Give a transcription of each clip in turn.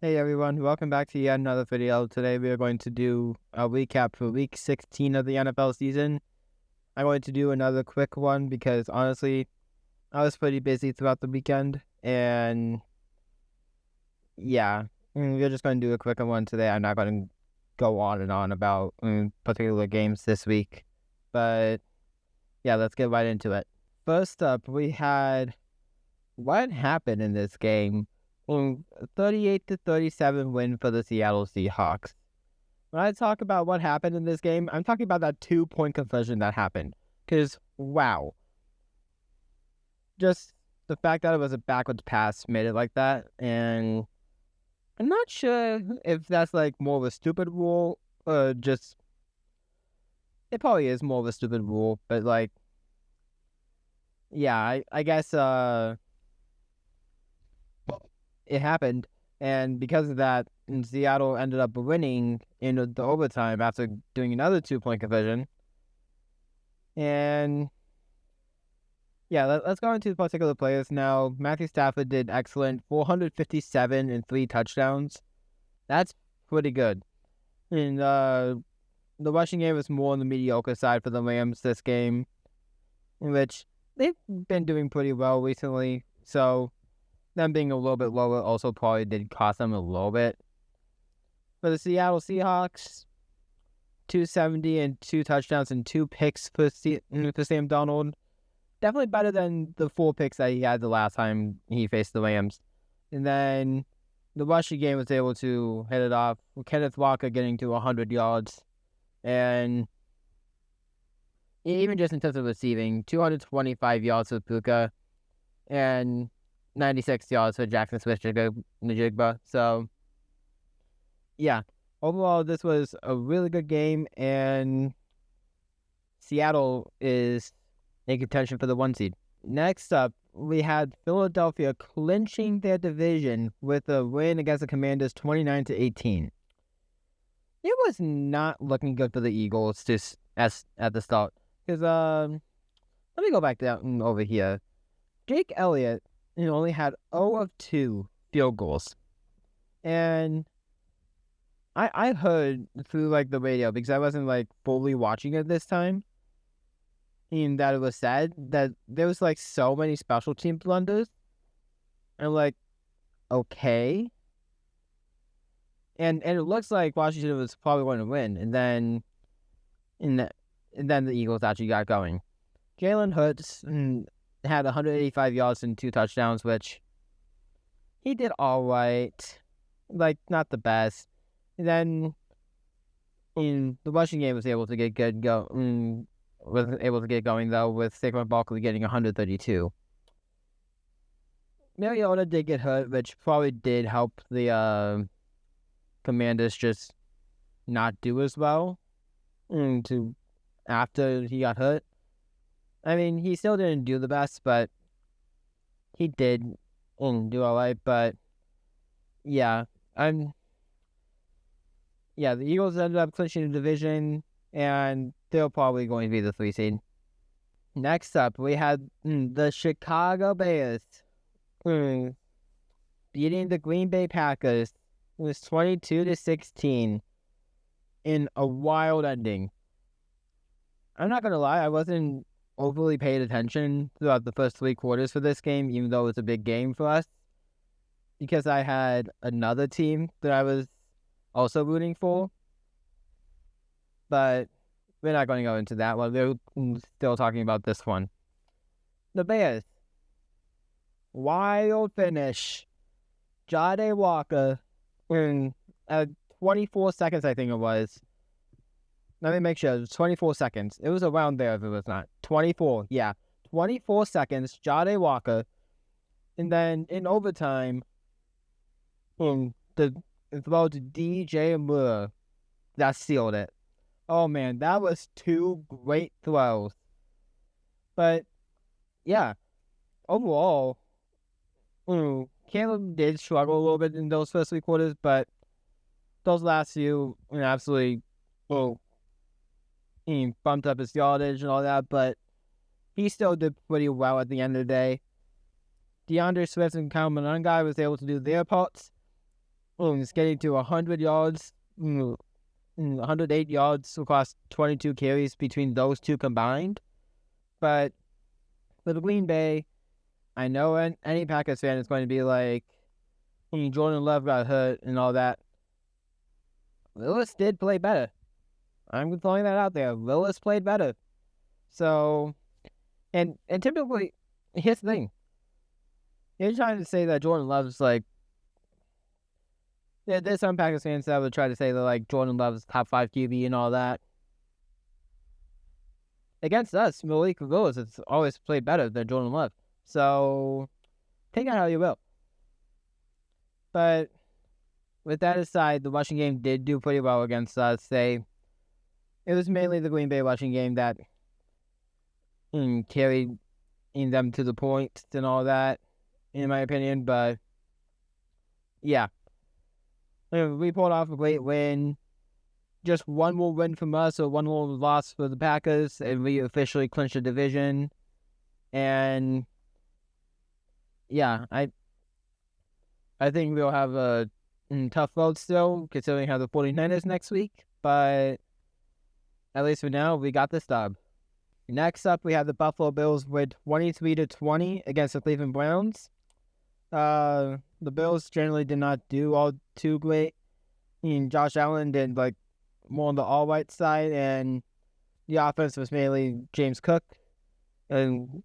Hey everyone, welcome back to yet another video. Today we are going to do a recap for week 16 of the NFL season. I'm going to do another quick one because honestly, I was pretty busy throughout the weekend and yeah, we're just going to do a quicker one today. I'm not going to go on and on about particular games this week, but yeah, let's get right into it. First up, we had what happened in this game. 38-37 win for the Seattle Seahawks. When I talk about what happened in this game, I'm talking about that 2-point conversion that happened. Because, wow. Just the fact that it was a backwards pass made it like that. And I'm not sure if that's like more of a stupid rule or just. It probably is more of a stupid rule. But, like, yeah, I guess it happened. And because of that, Seattle ended up winning in the overtime after doing another 2-point conversion. And yeah, let's go into the particular players now. Matthew Stafford did excellent, 457 and 3 touchdowns. That's pretty good. And the rushing game was more on the mediocre side for the Rams this game, in which they've been doing pretty well recently. So them being a little bit lower also probably did cost them a little bit. For the Seattle Seahawks, 270 and 2 touchdowns and 2 picks for Sam Darnold. Definitely better than the 4 picks that he had the last time he faced the Rams. And then the rushing game was able to hit it off with Kenneth Walker getting to 100 yards. And even just in terms of receiving, 225 yards for Puka and 96 yards for Jackson Smith-Njigba. So, yeah, overall, this was a really good game, and Seattle is in contention for the 1 seed. Next up, we had Philadelphia clinching their division with a win against the Commanders 29-18. It was not looking good for the Eagles just at the start. Because let me go back down over here. Jake Elliott only had 0 of 2 field goals. And I heard through like the radio, because I wasn't like fully watching it this time, and that it was said that there was like so many special team blunders. I'm like, okay. And it looks like Washington was probably going to win, and then the Eagles actually got going. Jalen Hurts had 185 yards and 2 touchdowns, which he did all right. Like, not the best. And then in the rushing game was able to get going though, with Saquon Barkley getting 132. Mariota did get hurt, which probably did help the Commanders just not do as well after he got hurt. I mean, he still didn't do the best, but he did do all right. But yeah, the Eagles ended up clinching the division, and they're probably going to be the 3 seed. Next up, we had the Chicago Bears beating the Green Bay Packers. It was 22-16 in a wild ending. I'm not going to lie, I wasn't overly paid attention throughout the first 3 quarters for this game, even though it was a big game for us, because I had another team that I was also rooting for. But we're not going to go into that one. We're still talking about this one. The Bears. Wild finish. Jade Walker in 24 seconds, I think it was. Let me make sure. It was 24 seconds. It was around there if it was not. 24, yeah. 24 seconds, Jade Walker. And then in overtime, the throw to DJ Moore, that sealed it. Oh, man, that was 2 great throws. But, yeah, overall, Caleb did struggle a little bit in those first 3 quarters, but those last few, absolutely, he bumped up his yardage and all that, but he still did pretty well at the end of the day. DeAndre Swift and Kyle Monangai was able to do their parts. is getting to 100 yards, 108 yards across 22 carries between those two combined. But for the Green Bay, I know any Packers fan is going to be like, Jordan Love got hurt and all that. Willis did play better. I'm throwing that out there. Willis played better. So, and typically, here's the thing. You're trying to say that Jordan Love's like, there's some Packers fans that would try to say that like Jordan Love's top 5 QB and all that. Against us, Malik Willis has always played better than Jordan Love. So, take it how you will. But with that aside, the rushing game did do pretty well against us. It was mainly the Green Bay rushing game that carried them to the points and all that, in my opinion. But yeah, we pulled off a great win. Just one more win from us, or one more loss for the Packers, and we officially clinched the division. And yeah, I think we'll have a tough road still, considering how the 49ers next week. But at least for now, we got this dub. Next up, we have the Buffalo Bills with 23-20 against the Cleveland Browns. The Bills generally did not do all too great. Josh Allen did like more on the all-white side, and the offense was mainly James Cook. And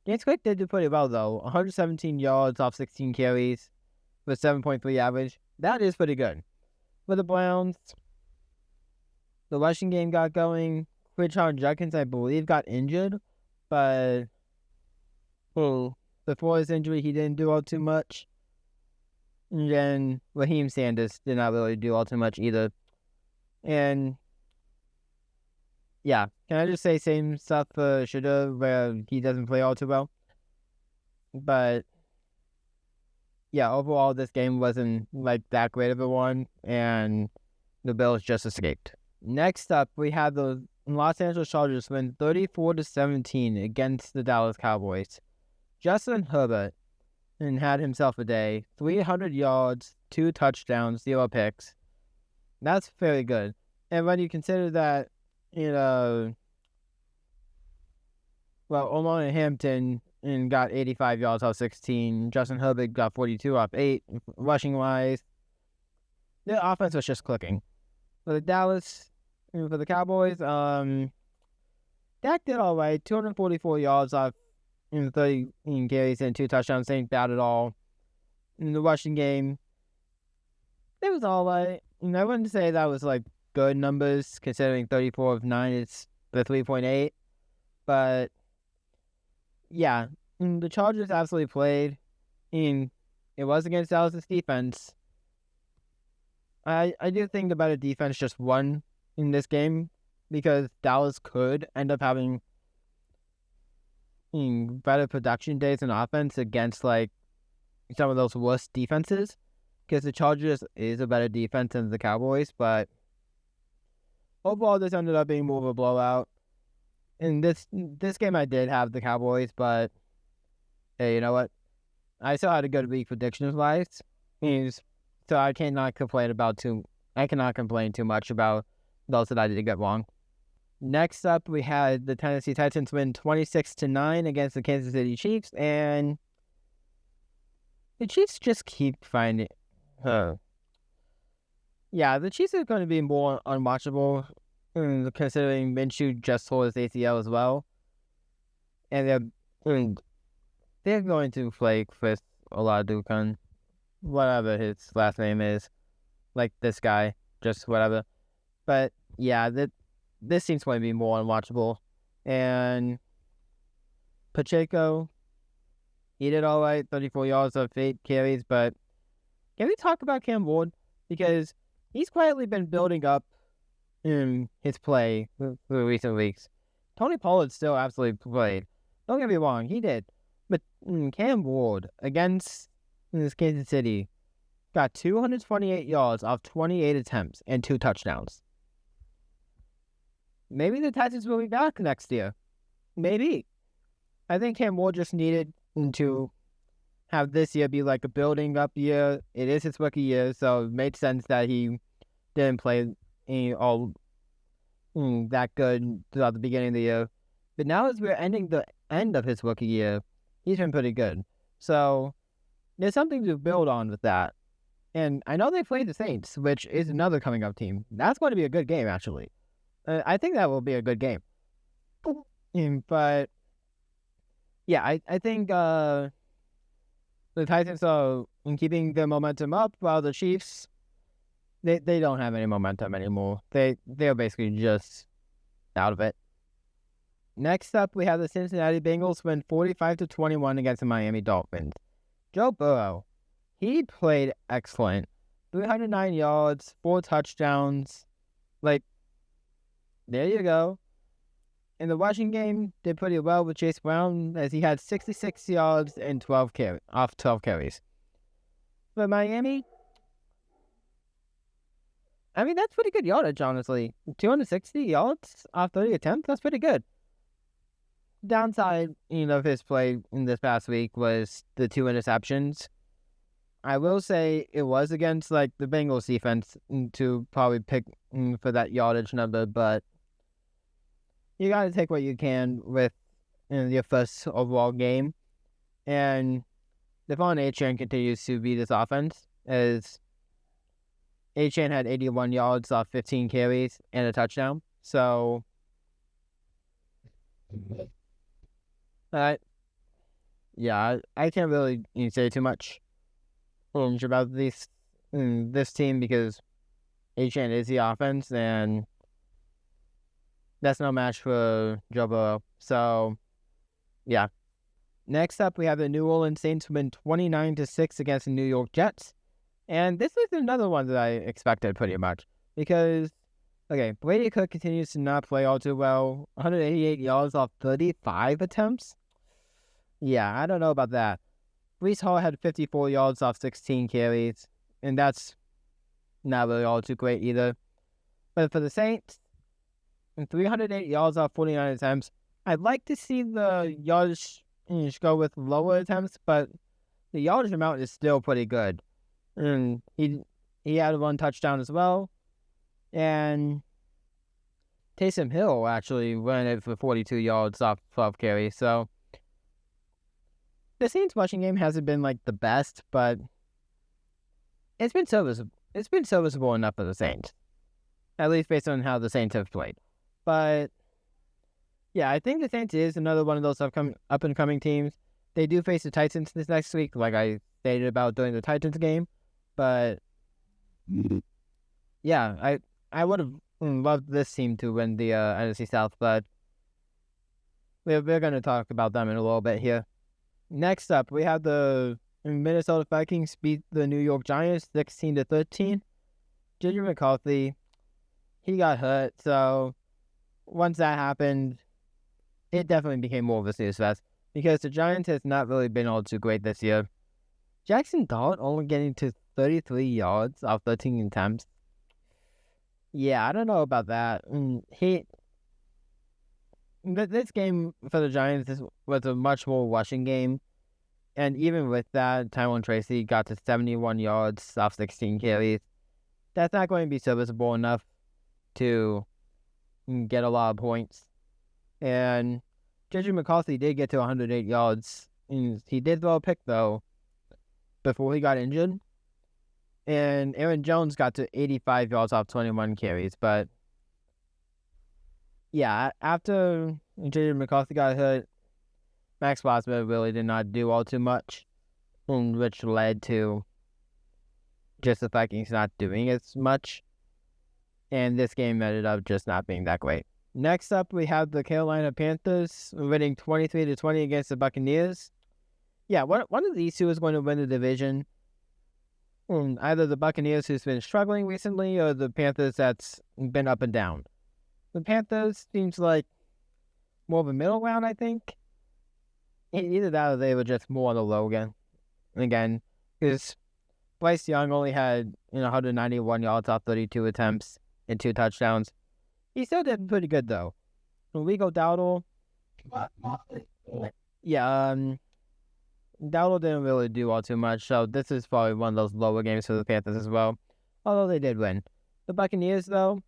James Cook did do pretty well, though. 117 yards off 16 carries with 7.3 average. That is pretty good. For the Browns, the rushing game got going. Quinshon Judkins, I believe, got injured, but before his injury, he didn't do all too much. And then Raheem Sanders did not really do all too much either. And yeah, can I just say same stuff for Shedeur, where he doesn't play all too well? But yeah, overall, this game wasn't like that great of a one, and the Bills just escaped. Next up, we had the Los Angeles Chargers win 34-17 against the Dallas Cowboys. Justin Herbert had himself a day. 300 yards, 2 touchdowns, 0 picks. That's very good. And when you consider that, Omar Hampton got 85 yards off 16. Justin Herbert got 42 off 8. Rushing-wise, the offense was just clicking. For the Dallas, for the Cowboys, Dak did all right. 244 yards off 30 carries and 2 touchdowns. Ain't bad at all. In the rushing game, it was all right. I wouldn't say that was like good numbers, considering 34 of 9 is the 3.8. But yeah, the Chargers absolutely played. It was against Dallas' defense. I do think the better defense just won in this game, because Dallas could end up having better production days in offense against like some of those worst defenses, because the Chargers is a better defense than the Cowboys. But overall, this ended up being more of a blowout. In this game, I did have the Cowboys, but hey, you know what? I still had a good week predictions-wise, so I cannot complain too much about those that I did get wrong. Next up, we had the Tennessee Titans win 26-9 against the Kansas City Chiefs, and the Chiefs just keep finding. Yeah, the Chiefs are going to be more unwatchable, considering Minshew just tore his ACL as well, and they're going to play Chris Olajuwon, whatever his last name is, like this guy, just whatever. But yeah, this seems going to be more unwatchable. And Pacheco, he did all right, 34 yards of 8 carries. But can we talk about Cam Ward? Because he's quietly been building up in his play for recent weeks. Tony Pollard still absolutely played. Don't get me wrong, he did. But Cam Ward against Kansas City got 228 yards off 28 attempts and 2 touchdowns. Maybe the Titans will be back next year. Maybe. I think Cam Ward just needed to have this year be like a building up year. It is his rookie year, so it made sense that he didn't play all that good throughout the beginning of the year. But now as we're ending the end of his rookie year, he's been pretty good. So there's something to build on with that. And I know they play the Saints, which is another coming up team. That's going to be a good game, actually. I think that will be a good game. But yeah, I think the Titans are keeping their momentum up, while the Chiefs, they don't have any momentum anymore. They're basically just out of it. Next up, we have the Cincinnati Bengals win 45-21 against the Miami Dolphins. Joe Burrow, he played excellent. 309 yards, 4 touchdowns. Like, there you go. In the rushing game, did pretty well with Chase Brown, as he had 66 yards and 12 carries. But Miami, I mean, that's pretty good yardage, honestly. 260 yards off 30 attempts, that's pretty good. Downside, of his play in this past week was the 2 interceptions. I will say it was against, the Bengals defense to probably pick for that yardage number, but you got to take what you can with your first overall game. And Devon Achane continues to be this offense, as Achane had 81 yards off 15 carries and a touchdown. So, yeah, I can't really say too much about this team, because Achane is the offense, and that's no match for Joe Burrow. So, yeah. Next up, we have the New Orleans Saints win 29-6 against the New York Jets. And this is another one that I expected pretty much. Because, Brady Cook continues to not play all too well. 188 yards off 35 attempts. Yeah, I don't know about that. Breece Hall had 54 yards off 16 carries. And that's not really all too great either. But for the Saints, 308 yards off 49 attempts. I'd like to see the yardage go with lower attempts, but the yardage amount is still pretty good. And he had 1 touchdown as well. And Taysom Hill actually ran it for 42 yards off 12 carries. So the Saints rushing game hasn't been the best, but it's been serviceable. It's been serviceable enough for the Saints, at least based on how the Saints have played. But yeah, I think the Saints is another one of those up and coming teams. They do face the Titans this next week, like I stated about during the Titans game. But yeah, I would have loved this team to win the NFC South, but we're going to talk about them in a little bit here. Next up, we have the Minnesota Vikings beat the New York Giants 16-13. JJ McCarthy, he got hurt, so once that happened, it definitely became more of a snooze fest, because the Giants has not really been all too great this year. Jackson Dart only getting to 33 yards off 13 attempts. Yeah, I don't know about that. This game for the Giants was a much more rushing game. And even with that, Tyrone Tracy got to 71 yards off 16 carries. That's not going to be serviceable enough to get a lot of points. And JJ McCarthy did get to 108 yards. And he did throw a pick, though, before he got injured. And Aaron Jones got to 85 yards off 21 carries. But yeah, after JJ McCarthy got hurt, Max Boswell really did not do all too much, which led to just the Vikings not doing as much. And this game ended up just not being that great. Next up, we have the Carolina Panthers winning 23-20 against the Buccaneers. Yeah, one of these two is going to win the division. Either the Buccaneers, who's been struggling recently, or the Panthers that's been up and down. The Panthers seems like more of a middle ground, I think. Either that or they were just more on the low again. Because Bryce Young only had 191 yards off 32 attempts and 2 touchdowns. He still did pretty good, though. Rico Dowdle. Yeah, Dowdle didn't really do all too much, so this is probably one of those lower games for the Panthers as well. Although they did win. The Buccaneers, though,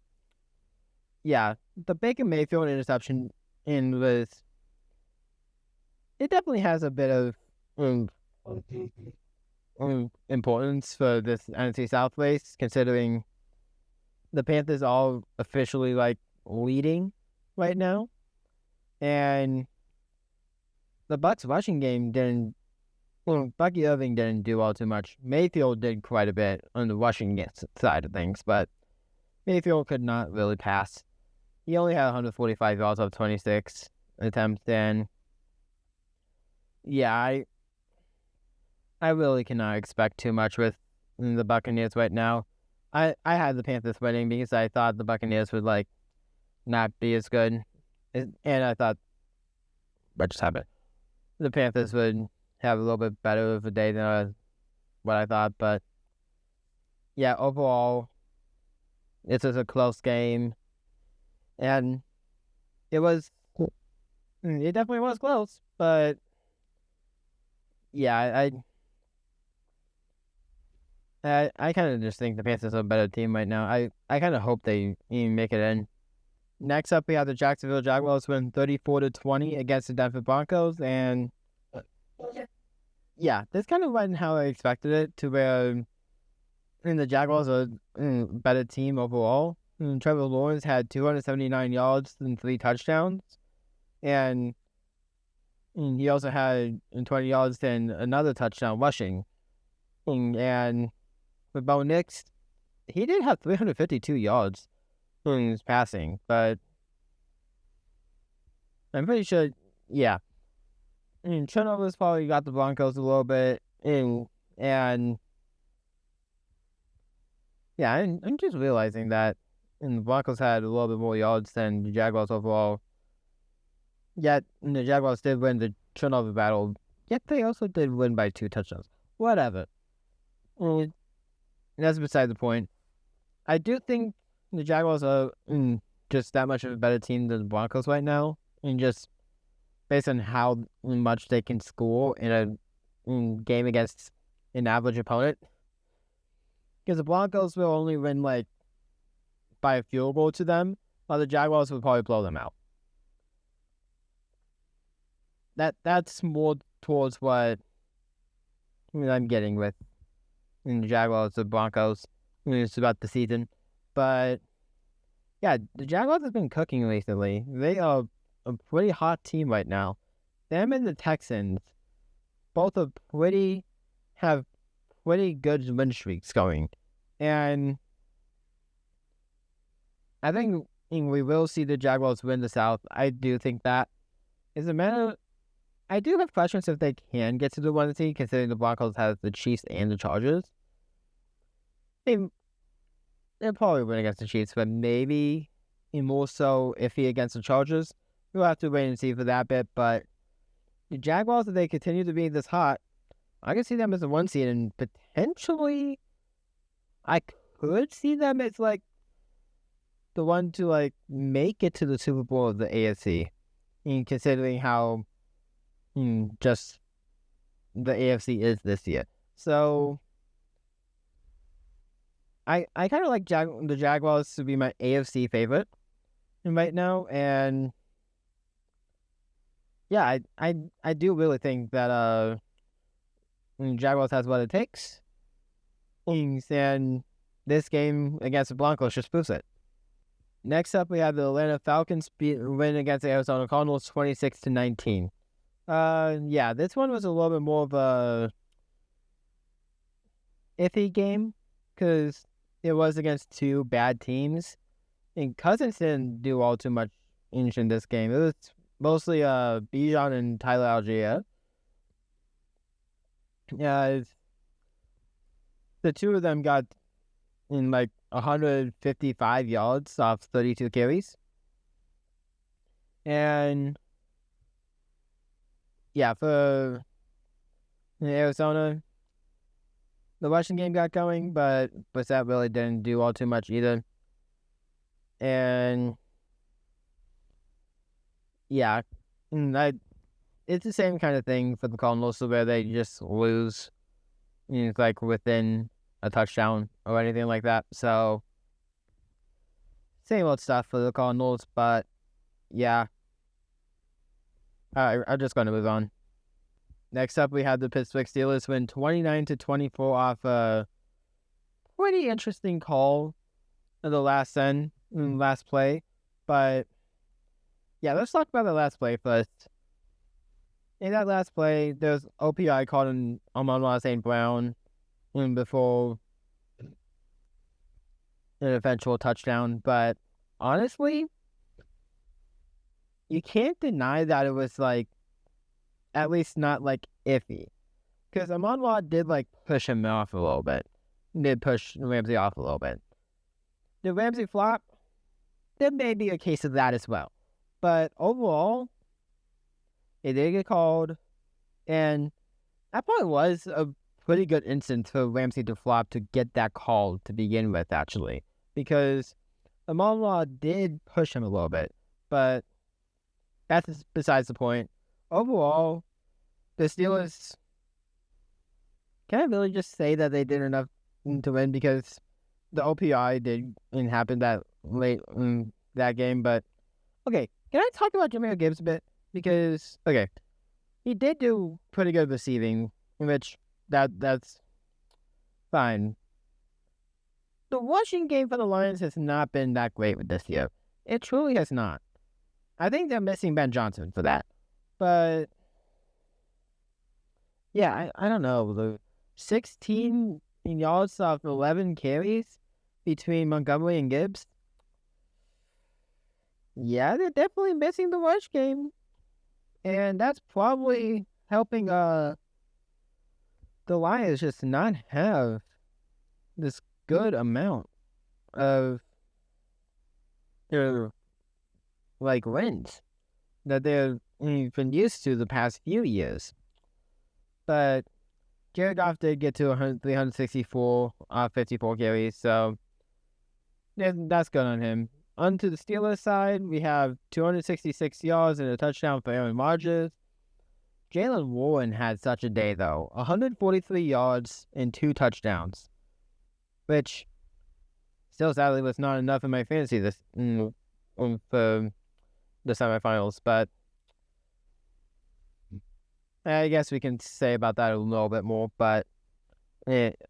yeah, the Baker Mayfield interception was it definitely has a bit of importance for this NFC South race, considering the Panthers are officially leading right now, and the Bucs rushing game didn't. Bucky Irving didn't do all too much. Mayfield did quite a bit on the rushing side of things, but Mayfield could not really pass. He only had 145 yards of 26 attempts, and yeah, I really cannot expect too much with the Buccaneers right now. I had the Panthers winning because I thought the Buccaneers would not be as good, and I thought what just happened. The Panthers would have a little bit better of a day than what I thought, but yeah, overall, this is a close game, and it definitely was close, but yeah, I kind of just think the Panthers are a better team right now. I kind of hope they even make it in. Next up, we have the Jacksonville Jaguars win 34-20 against the Denver Broncos, and yeah, this kind of went how I expected it to where the Jaguars are a better team overall. Trevor Lawrence had 279 yards and 3 touchdowns, and he also had 20 yards and another touchdown rushing. And with Bo Nix, he did have 352 yards in his passing, but I'm pretty sure, yeah. Turnovers probably got the Broncos a little bit, and yeah, I'm just realizing that the Broncos had a little bit more yards than the Jaguars overall. Yet the Jaguars did win the turnover battle, yet they also did win by 2 touchdowns. Whatever. That's beside the point. I do think the Jaguars are just that much of a better team than the Broncos right now, and just based on how much they can score in a game against an average opponent. Because the Broncos will only win by a field goal to them, while the Jaguars will probably blow them out. That's more towards what I'm getting with the Jaguars, the Broncos. It's about the season. But yeah, the Jaguars have been cooking recently. They are a pretty hot team right now. Them and the Texans both have pretty good win streaks going. And I think we will see the Jaguars win the South. I do think that. As a matter, I do have questions if they can get to the 1 seed, considering the Broncos have the Chiefs and the Chargers. They'll probably win against the Chiefs, but maybe more so iffy against the Chargers. We'll have to wait and see for that bit, but the Jaguars, if they continue to be this hot, I can see them as a 1 seed, and potentially I could see them as the one to make it to the Super Bowl of the AFC, and considering how just the AFC is this year. So I kind of like the Jaguars to be my AFC favorite right now, and yeah, I do really think that Jaguars has what it takes, and this game against the Broncos just proves it. Next up, we have the Atlanta Falcons win against the Arizona Cardinals 26-19. Yeah, this one was a little bit more of a iffy game because it was against 2 bad teams, and Cousins didn't do all too much in this game. It was mostly Bijan and Tyler Algier. Yeah, the 2 of them got in 155 yards off 32 carries. And yeah, for Arizona, the rushing game got going, but that really didn't do all too much either. And yeah, it's the same kind of thing for the Cardinals, so where they just lose, like within a touchdown or anything like that. So same old stuff for the Cardinals, but yeah, I'm just going to move on. Next up, we have the Pittsburgh Steelers win 29-24 off a pretty interesting call in the last play. But yeah, let's talk about the last play first. In that last play, there's OPI called on Amon-Ra St. Brown before an eventual touchdown. But honestly, you can't deny that it was like, at least not like iffy. Because Amon-Ra did like push him off a little bit. Did push Ramsey off a little bit. Did Ramsey flop? There may be a case of that as well. But overall, it did get called. And that probably was a pretty good instance for Ramsey to flop to get that call to begin with, actually. Because Amon-Ra did push him a little bit. But that's besides the point. Overall, the Steelers, can I really just say that they did enough to win? Because the OPI didn't happen that late in that game. But, okay, can I talk about Jahmyr Gibbs a bit? Because, okay, he did do pretty good receiving, which that's fine. The rushing game for the Lions has not been that great with this year. It truly has not. I think they're missing Ben Johnson for that. But, yeah, I don't know. The 16 yards off 11 carries between Montgomery and Gibbs. Yeah, they're definitely missing the rush game. And that's probably helping the Lions just not have this good amount of their wins that they've been used to the past few years. But Jared Goff did get to 364 54 carries, so that's good on him. Onto the Steelers side, we have 266 yards and a touchdown for Aaron Rodgers. Jaylen Warren had such a day, though. 143 yards and 2 touchdowns, which still sadly was not enough in my fantasy for the semifinals. But I guess we can say about that a little bit more, but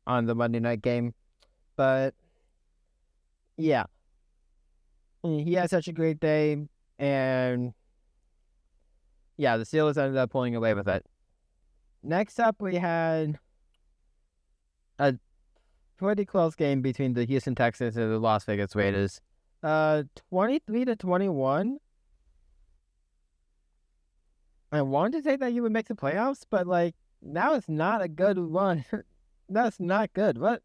on the Monday night game. But yeah, he had such a great day, and yeah, the Steelers ended up pulling away with it. Next up, we had a pretty close game between the Houston Texans and the Las Vegas Raiders. 23-21. I wanted to say that you would make the playoffs, but now it's not a good run. That's not good. What?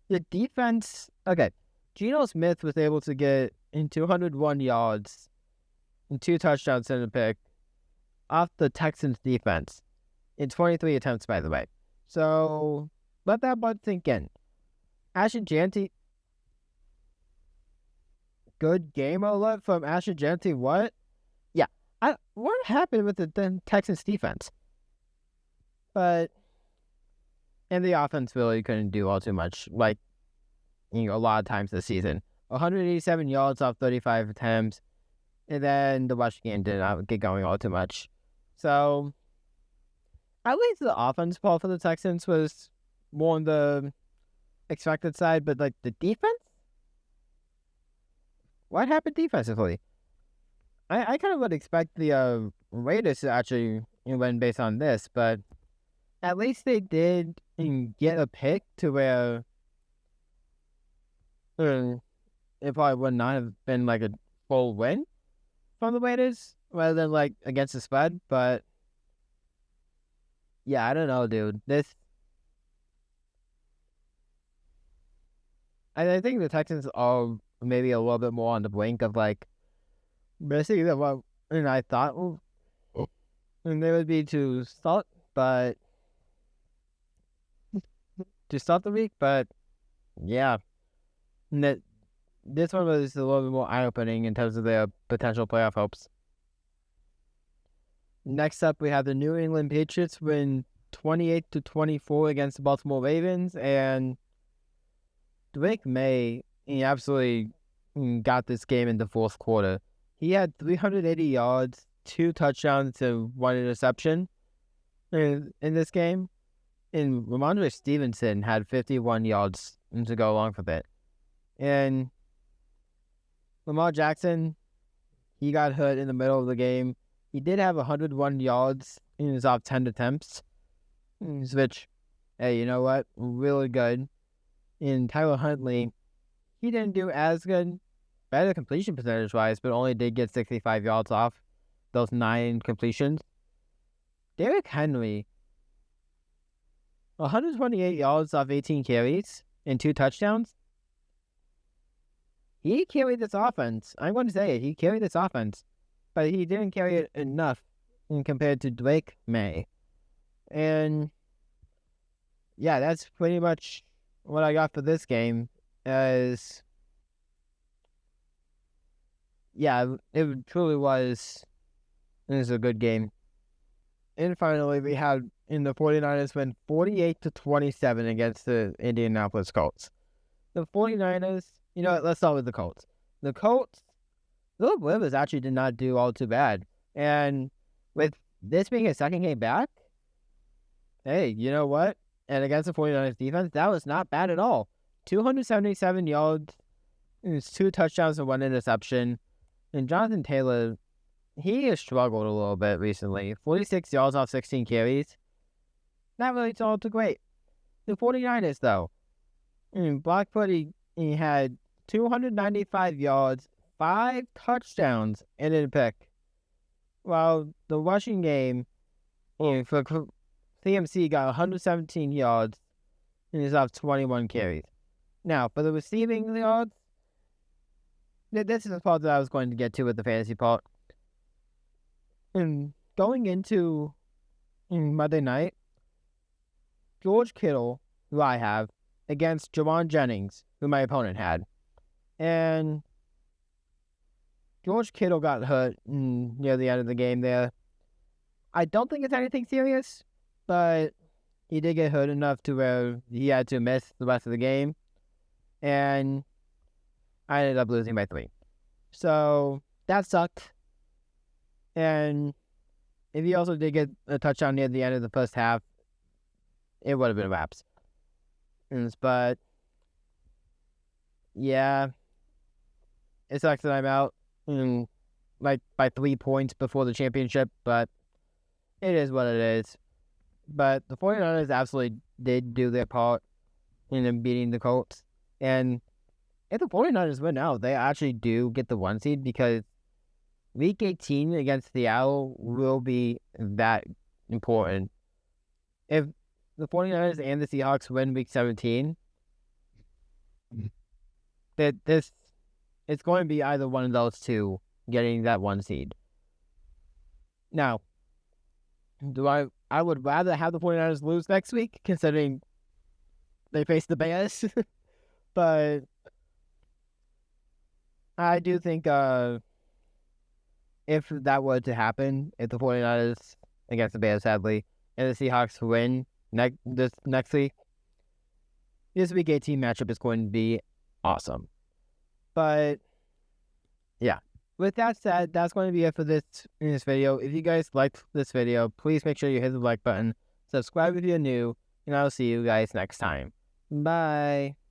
The defense. Okay. Geno Smith was able to get in 201 yards and 2 touchdowns and a pick off the Texans defense in 23 attempts, by the way. So let that one sink in. Ashton Jeanty. Good game alert from Ashton Jeanty. What? Yeah. What happened with the Texans defense? And the offense really couldn't do all too much, a lot of times this season. 187 yards off 35 attempts, and then the rush game did not get going all too much. So, at least the offense ball for the Texans was more on the expected side, but the defense? What happened defensively? I kind of would expect the Raiders to actually win based on this, but at least they did get a pick to where it probably would not have been a full win from the Raiders rather than against the spread. But yeah, I don't know, dude. I think the Texans are maybe a little bit more on the brink of missing them. And I thought and they would be to start the week, but yeah, this one was a little bit more eye-opening in terms of their potential playoff hopes. Next up, we have the New England Patriots win 28-24 against the Baltimore Ravens, and Drake May, he absolutely got this game in the fourth quarter. He had 380 yards, 2 touchdowns, and 1 interception in this game. And Ramondre Stevenson had 51 yards to go along with it. And Lamar Jackson, he got hurt in the middle of the game. He did have 101 yards in his off 10 attempts, which, hey, you know what? Really good. And Tyler Huntley, he didn't do as good, better completion percentage-wise, but only did get 65 yards off those 9 completions. Derrick Henry, 128 yards off 18 carries and 2 touchdowns. He carried this offense. I'm going to say it. He carried this offense, but he didn't carry it enough compared to Drake May. And yeah, that's pretty much what I got for this game. It truly was. It was a good game. And finally, we had in the 49ers win 48-27 against the Indianapolis Colts. The 49ers, you know what, let's start with the Colts. The Colts, Philip Rivers actually did not do all too bad. And with this being his second game back, hey, you know what? And against the 49ers defense, that was not bad at all. 277 yards, 2 touchdowns and 1 interception. And Jonathan Taylor, he has struggled a little bit recently. 46 yards off 16 carries. Not really all too great. The 49ers, though. Brock Purdy, he had 295 yards, 5 touchdowns, and a pick. While the rushing game for CMC got 117 yards and is off 21 carries. Now, for the receiving yards, this is the part that I was going to get to with the fantasy part. And going into Monday night, George Kittle, who I have, against Jawan Jennings, who my opponent had. And George Kittle got hurt near the end of the game there. I don't think it's anything serious, but he did get hurt enough to where he had to miss the rest of the game. And I ended up losing by 3. So that sucked. And if he also did get a touchdown near the end of the first half, it would have been wraps. But yeah, it sucks that I'm out like by 3 points before the championship, but it is what it is. But the 49ers absolutely did do their part in beating the Colts. And if the 49ers win out, they actually do get the 1 seed because Week 18 against Seattle will be that important. If the 49ers and the Seahawks win Week 17, it's going to be either one of those two getting that 1 seed. Now, I would rather have the 49ers lose next week, considering they face the Bears. But I do think if that were to happen, if the 49ers against the Bears, sadly, and the Seahawks win this next week, this Week 18 matchup is going to be awesome. But yeah, with that said, that's going to be it for this video. If you guys liked this video, please make sure you hit the like button, subscribe if you're new, and I'll see you guys next time. Bye.